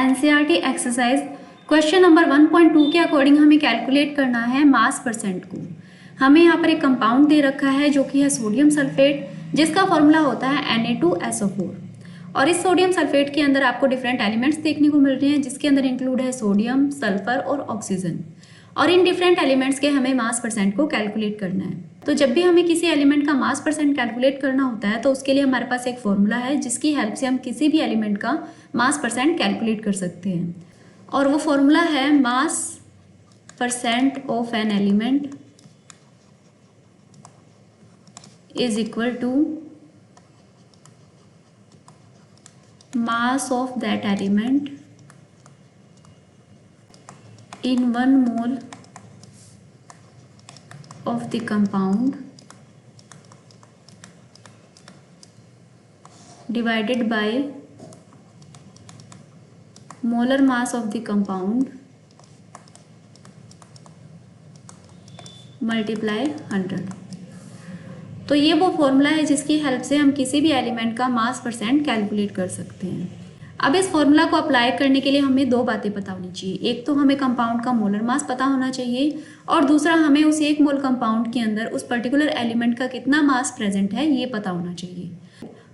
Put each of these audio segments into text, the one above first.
NCERT exercise question number 1.2 के according हमें calculate करना है मास परसेंट को। हमें यहाँ पर एक कंपाउंड दे रखा है जो कि है सोडियम सल्फेट, जिसका फॉर्मूला होता है Na2SO4। और इस सोडियम सल्फेट के अंदर आपको डिफरेंट एलिमेंट्स देखने को मिल रहे हैं, जिसके अंदर इंक्लूड है सोडियम, सल्फर और ऑक्सीजन। और इन डिफरेंट एलिमेंट्स के हमें मास परसेंट को कैलकुलेट करना है। तो जब भी हमें किसी एलिमेंट का मास परसेंट कैलकुलेट करना होता है तो उसके लिए हमारे पास एक फॉर्मूला है जिसकी हेल्प से हम किसी भी एलिमेंट का मास परसेंट कैलकुलेट कर सकते हैं। और वो फॉर्मूला है mass percent of an element is equal to mass of that element in 1 mole of the compound divided by molar mass of the compound multiply 100। तो ये वो फॉर्मूला है जिसकी हेल्प से हम किसी भी एलिमेंट का मास परसेंट कैलकुलेट कर सकते हैं। अब इस फॉर्मूला को अप्लाई करने के लिए हमें दो बातें पता होनी चाहिए। एक तो हमें कंपाउंड का मोलर मास पता होना चाहिए और दूसरा हमें उस एक मोल कंपाउंड के अंदर उस पर्टिकुलर एलिमेंट का कितना मास प्रेजेंट है ये पता होना चाहिए।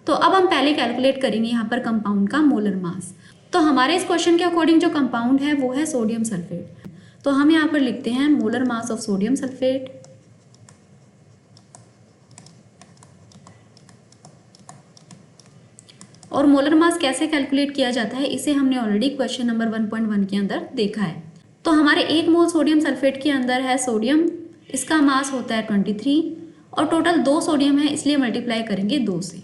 तो अब हम पहले कैलकुलेट करेंगे यहाँ पर कंपाउंड का मोलर मास। तो हमारे इस क्वेश्चन के अकॉर्डिंग जो कंपाउंड है वो है सोडियम सल्फेट। तो हम यहाँ पर लिखते हैं molar mass of sodium sulphate और मोलर मास कैसे कैलकुलेट किया जाता है इसे हमने ऑलरेडी क्वेश्चन नंबर 1.1 के अंदर देखा है। तो हमारे एक मोल सोडियम सल्फेट के अंदर है सोडियम, इसका मास होता है 23 और टोटल 2 सोडियम है इसलिए मल्टीप्लाई करेंगे 2 से,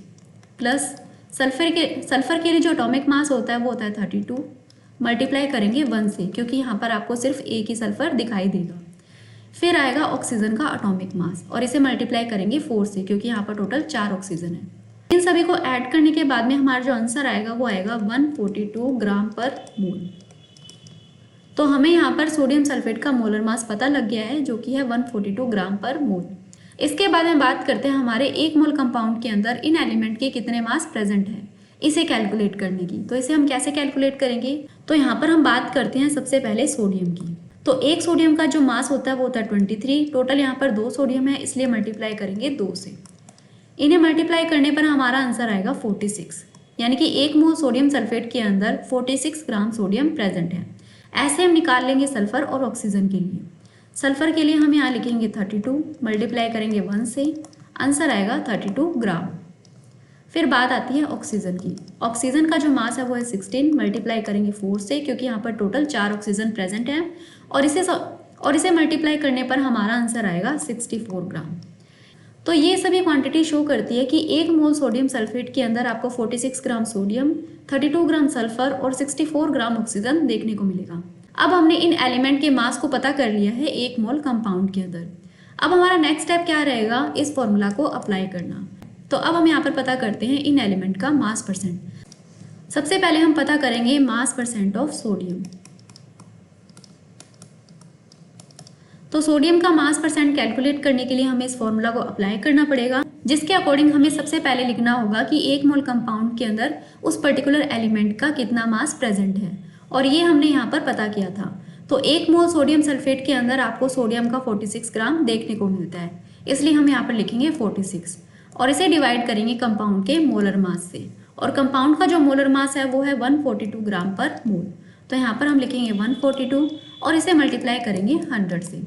प्लस सल्फर के लिए जो एटॉमिक मास होता है वो होता है 32, मल्टीप्लाई करेंगे 1 से क्योंकि यहाँ पर आपको सिर्फ एक ही सल्फर दिखाई देगा। फिर आएगा ऑक्सीजन का एटॉमिक मास और इसे मल्टीप्लाई करेंगे 4 से क्योंकि यहाँ पर टोटल 4 ऑक्सीजन है। इन सभी को ऐड करने के बाद में हमारा जो आंसर आएगा वो आएगा 142 ग्राम पर मोल। तो हमें यहाँ पर सोडियम सल्फेट का मोलर मास पता लग गया है जो कि है 142 ग्राम पर मोल। इसके बाद में बात करते हैं हमारे एक मोल कंपाउंड के अंदर इन एलिमेंट के कितने मास प्रेजेंट है इसे कैलकुलेट करने की। तो इसे हम कैसे कैलकुलेट करेंगे, तो यहाँ पर हम बात करते हैं सबसे पहले सोडियम की। तो एक सोडियम का जो मास होता है वो होता है 23, टोटल यहाँ पर 2 सोडियम है इसलिए मल्टीप्लाई करेंगे 2 से। इन्हें मल्टीप्लाई करने पर हमारा आंसर आएगा 46, यानी कि एक मोल सोडियम सल्फेट के अंदर 46 ग्राम सोडियम प्रेजेंट है। ऐसे हम निकाल लेंगे सल्फर और ऑक्सीजन के लिए। सल्फर के लिए हम यहाँ लिखेंगे 32, मल्टीप्लाई करेंगे 1 से, आंसर आएगा 32 ग्राम। फिर बात आती है ऑक्सीजन की। ऑक्सीजन का जो मास है वो है 16, मल्टीप्लाई करेंगे 4 से क्योंकि यहाँ पर टोटल 4 ऑक्सीजन प्रेजेंट है और इसे मल्टीप्लाई करने पर हमारा आंसर आएगा 64 ग्राम। तो ये सभी क्वांटिटी शो करती है कि एक मोल सोडियम सल्फेट के अंदर आपको 46 ग्राम सोडियम, 32 ग्राम सल्फर और 64 ग्राम ऑक्सीजन देखने को मिलेगा। अब हमने इन एलिमेंट के मास को पता कर लिया है एक मोल कंपाउंड के अंदर। अब हमारा नेक्स्ट स्टेप क्या रहेगा, इस फॉर्मूला को अप्लाई करना। तो अब हम यहाँ पर पता करते हैं इन एलिमेंट का मास परसेंट। सबसे पहले हम पता करेंगे मास परसेंट ऑफ सोडियम। तो सोडियम का मास परसेंट कैलकुलेट करने के लिए हमें इस फॉर्मूला को अप्लाई करना पड़ेगा, जिसके अकॉर्डिंग हमें सबसे पहले लिखना होगा कि एक मोल कंपाउंड के अंदर उस पर्टिकुलर एलिमेंट का कितना मास प्रेजेंट है और ये हमने यहाँ पर पता किया था। तो एक मोल सोडियम सल्फेट के अंदर आपको सोडियम का 46 ग्राम देखने को मिलता है, इसलिए हम यहाँ पर लिखेंगे 46 और इसे डिवाइड करेंगे कंपाउंड के मोलर मास से। और कंपाउंड का जो मोलर मास है वो है 142 ग्राम पर मोल। तो यहाँ पर हम लिखेंगे 142 और इसे मल्टीप्लाई करेंगे 100 से।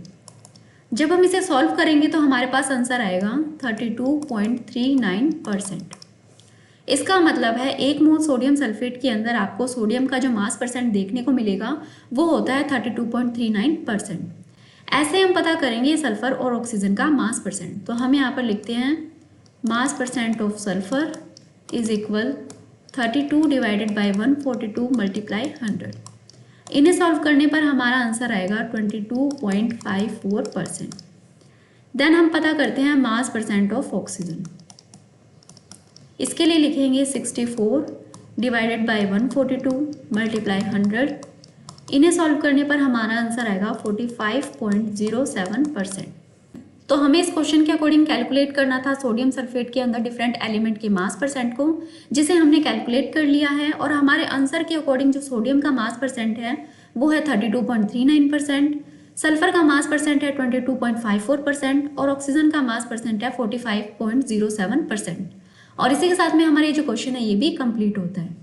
जब हम इसे सॉल्व करेंगे तो हमारे पास आंसर आएगा 32.39%। इसका मतलब है एक मोल सोडियम सल्फेट के अंदर आपको सोडियम का जो मास परसेंट देखने को मिलेगा वो होता है 32.39%। ऐसे हम पता करेंगे सल्फर और ऑक्सीजन का मास परसेंट। तो हम यहाँ पर लिखते हैं मास percent of sulphur is equal 32 divided by 142 multiply 100। इन्हें सॉल्व करने पर हमारा आंसर आएगा 22.54%। देन हम पता करते हैं मास परसेंट ऑफ ऑक्सीजन। इसके लिए लिखेंगे 64 डिवाइडेड बाई 142 मल्टीप्लाई 100। इन्हें सॉल्व करने पर हमारा आंसर आएगा 45.07%। तो हमें इस क्वेश्चन के अकॉर्डिंग कैलकुलेट करना था सोडियम सल्फेट के अंदर डिफरेंट एलिमेंट के मास परसेंट को, जिसे हमने कैलकुलेट कर लिया है। और हमारे आंसर के अकॉर्डिंग जो सोडियम का मास परसेंट है वो है 32.39%, सल्फर का मास परसेंट है 22.54% और ऑक्सीजन का मास परसेंट है 45.07%। और इसी के साथ में हमारा ये जो क्वेश्चन है ये भी कंप्लीट होता है।